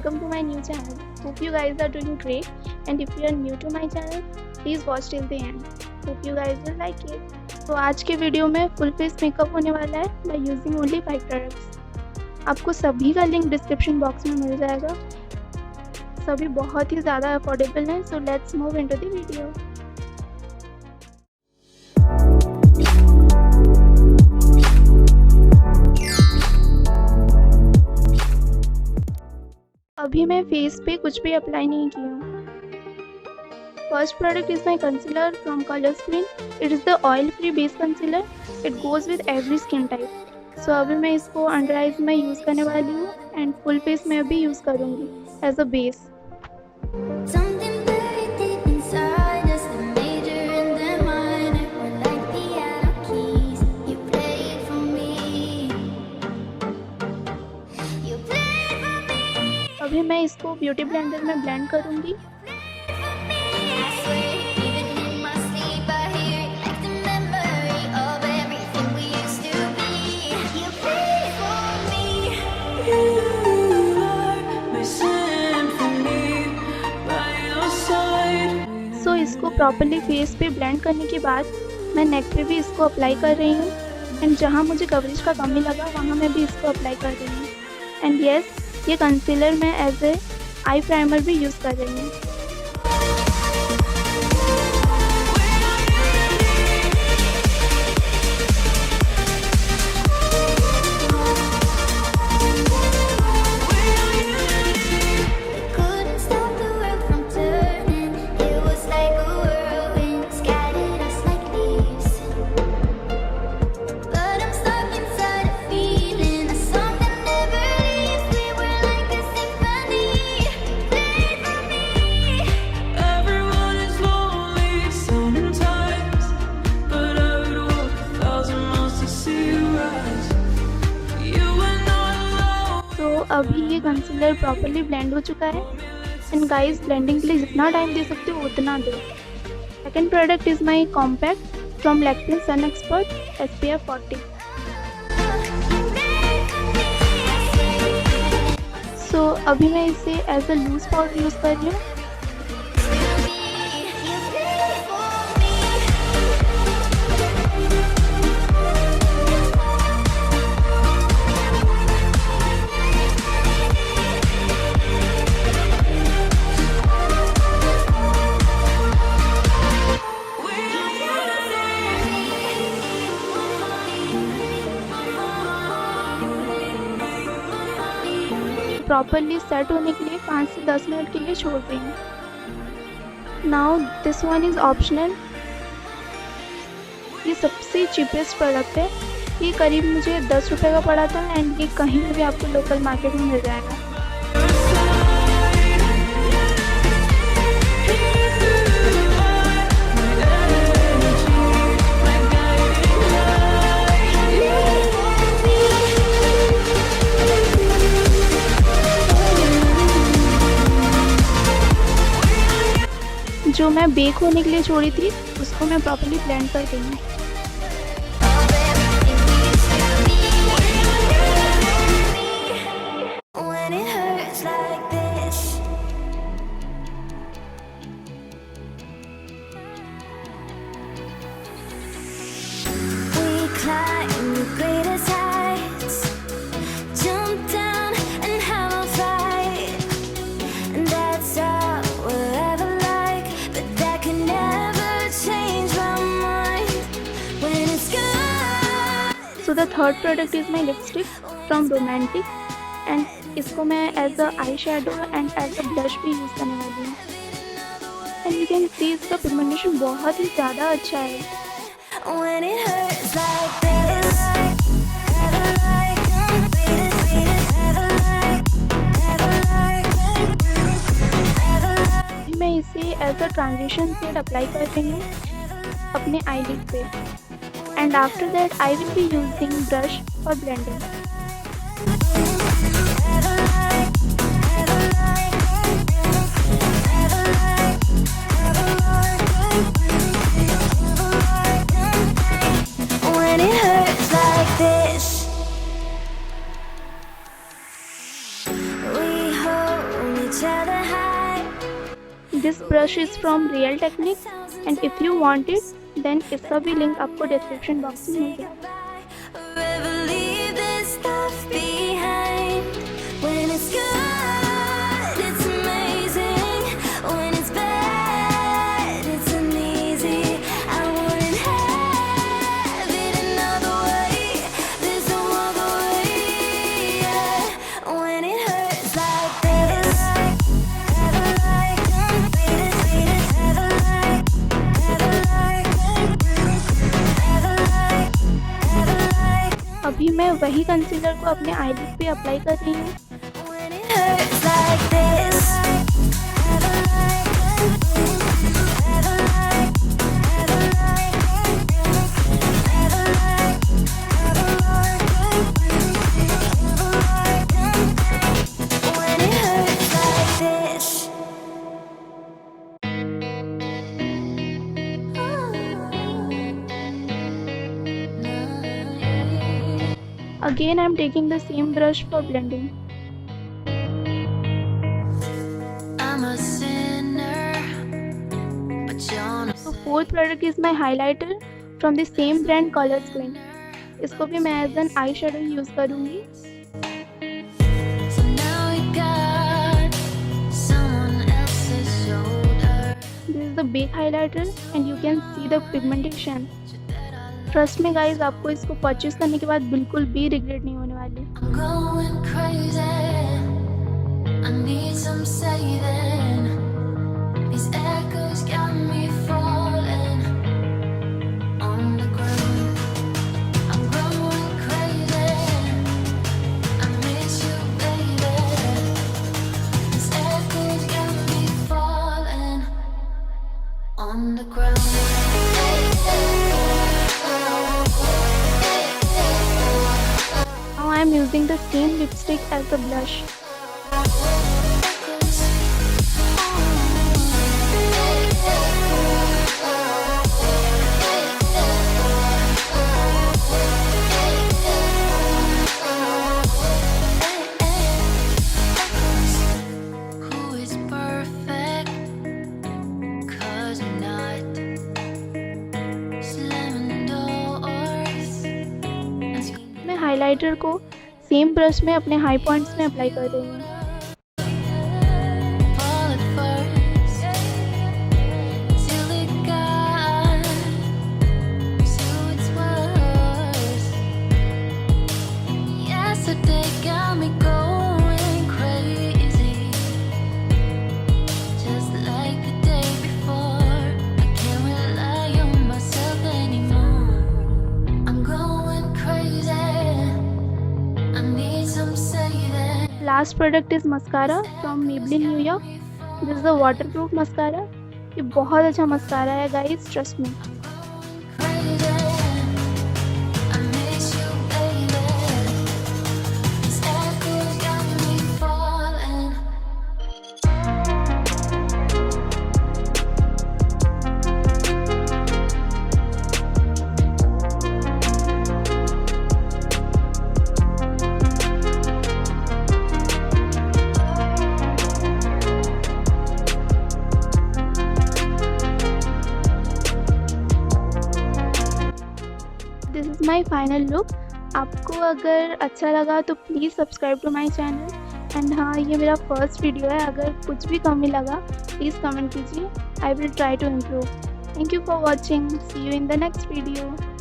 welcome to my new channel. Hope you guys are doing great, and if you are new to my channel, please watch till the end. Hope you guys will like it. तो आज के video में full face makeup होने वाला है by using only 5 products. आपको सभी का लिंक डिस्क्रिप्शन बॉक्स में मिल जाएगा. सभी बहुत ही ज़्यादा अफोर्डेबल हैं, so let's move into the video. अभी मैं फेस पे कुछ भी अप्लाई नहीं किया हूँ. First product is my concealer from colour screen. It is the oil free base concealer. It goes with every skin type. So अभी मैं इसको अंडर आइज में यूज़ करने वाली हूँ एंड फुल फेस में भी यूज़ करूँगी एज अ बेस. अभी मैं इसको ब्यूटी ब्लेंडर में ब्लेंड करूँगी. सो इसको प्रॉपर्ली फेस पे ब्लेंड करने के बाद मैं नेक पे भी इसको अप्लाई कर रही हूँ एंड जहाँ मुझे कवरेज का कमी लगा वहाँ मैं भी इसको अप्लाई कर रही हूँ. एंड यस, ये कंसीलर मैं एज ए आई प्राइमर भी यूज़ कर रही हूँ. अभी ये कंसीलर प्रॉपर्ली ब्लेंड हो चुका है एंड गाइस, ब्लेंडिंग के लिए जितना टाइम दे सकते हो उतना दो. Second product is my compact from Lakme sun expert SPF 40. So अभी मैं इसे as a loose powder use कर रही हूँ. प्रॉपर्ली सेट होने के लिए 5 से 10 मिनट के लिए छोड़ रही हूँ. Now this one is optional. ये सबसे चीपेस्ट प्रोडक्ट है. ये करीब मुझे 10 रुपये का पड़ा था एंड ये कहीं भी आपको लोकल मार्केट में मिल जाएगा. जो मैं बेक होने के लिए छोड़ी थी उसको मैं प्रॉपर्ली ब्लेंड कर रही हूँ. So the third product is my lipstick from Romantic and इसको मैं as a eyeshadow and as a blush भी यूज़ करने वाली हूँ. And you can see इसका पिगमेंटेशन बहुत ही ज़्यादा अच्छा है. मैं इसे as a transition shade apply कर रही हूँ अपने eyelid पे. And after that I will be using brush for blending. When it hurts like this, we hold this brush is from real technique and if you want it then इसका भी link आपको description box में मिल जाएगा। अभी मैं वही concealer को अपने आईलिड पे अप्लाई कर रही हूँ। Again, I am taking the same brush for blending. So fourth product is my highlighter from the same brand Color Screen. इसको भी मैं as an eye shadow use करूँगी। This is the big highlighter and you can see the pigmentation. Trust में guys आपको इसको purchase करने के बाद बिल्कुल भी रिग्रेट नहीं होने वाली। I am using the same lipstick as the blush. मैं हाइलाइटर को सेम ब्रश में अपने हाई पॉइंट्स में अप्लाई कर रही हूँ। Last product is mascara from Maybelline New York. This is the waterproof mascara. ये बहुत अच्छा मस्कारा है guys, trust me. This is my final look. आपको अगर अच्छा लगा तो please subscribe to my channel. And हाँ, ये मेरा फर्स्ट वीडियो है, अगर कुछ भी कमी लगा प्लीज़ कमेंट कीजिए। I will try to improve. Thank you for watching. See you in the next video.